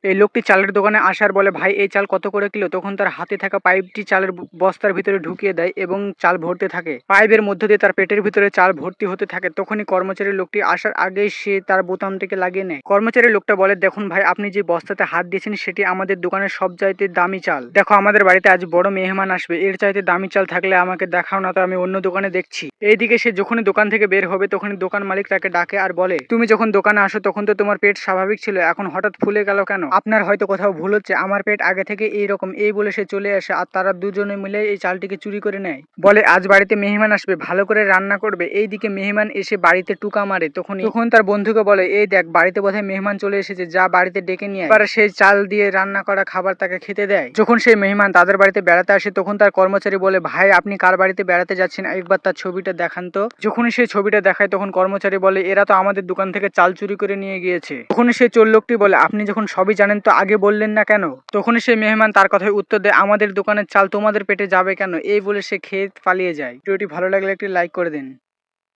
এই লোকটি চালের দোকানে আসার বলে, ভাই এই চাল কত করে কিলো? তখন তার হাতে থাকা পাইপটি চালের বস্তার ভিতরে ঢুকিয়ে দেয় এবং চাল ভরতে থাকে। পাইপের মধ্য দিয়ে তার পেটের ভিতরে চাল ভর্তি হতে থাকে। তখনই কর্মচারী লোকটি আসার আগেই সে তার বোতামটিকে লাগিয়ে নেয়। কর্মচারী লোকটা বলে, দেখুন ভাই, আপনি যে বস্তাতে হাত দিয়েছেন সেটি আমাদের দোকানের সবচাইতে দামি চাল। দেখো, আমাদের বাড়িতে আজ বড় মেহমান আসবে, এর চাইতে দামি চাল থাকলে আমাকে দেখাও না তো, আমি অন্য দোকানে দেখছি। এইদিকে সে যখনই দোকান থেকে বের হবে তখনই দোকান মালিক তাকে ডাকে আর বলে, তুমি যখন দোকানে আসো তখন তো তোমার পেট স্বাভাবিক ছিল, এখন হঠাৎ ফুলে গেল কেন? আপনার হয়তো কোথাও ভুল হচ্ছে, আমার পেট আগে থেকে এইরকম। এই বলে সে চলে আসে আর তারা দুজনে মিলে এই চালটিকে চুরি করে নেয়। বলে, আজ বাড়িতে মেহমান আসবে, ভালো করে রান্না করবে। এইদিকে মেহমান এসে বাড়িতে টুকা মারে। তখন তার বন্ধুকে বলে, এই দেখ, বাড়িতে বোধহয় মেহমান চলে এসেছে, যা বাড়িতে ডেকে নিয়ে আয়। এবার সেই চাল দিয়ে রান্না করা খাবার তাকে খেতে দেয়। যখন সেই মেহমান তাদের বাড়িতে বেড়াতে আসে তখন তার কর্মচারী বলে, ভাই আপনি কার বাড়িতে বেড়াতে যাচ্ছেন, একবার তার ছবিটা দেখান তো। যখনই সেই ছবিটা দেখায় তখন কর্মচারী বলে, এরা তো আমাদের দোকান থেকে চাল চুরি করে নিয়ে গিয়েছে। তখনই সেই চোর লোকটি বলে, আপনি যখন সবই জানেন তো আগে বললেন না কেন? তখনই সেই মেহমান তার কথায় উত্তর দেয়, আমাদের দোকানের চাল তোমাদের পেটে যাবে কেন? এই বলে সে খেয়ে পালিয়ে যায়। ভিডিওটি ভালো লাগলে একটি লাইক করে দিন।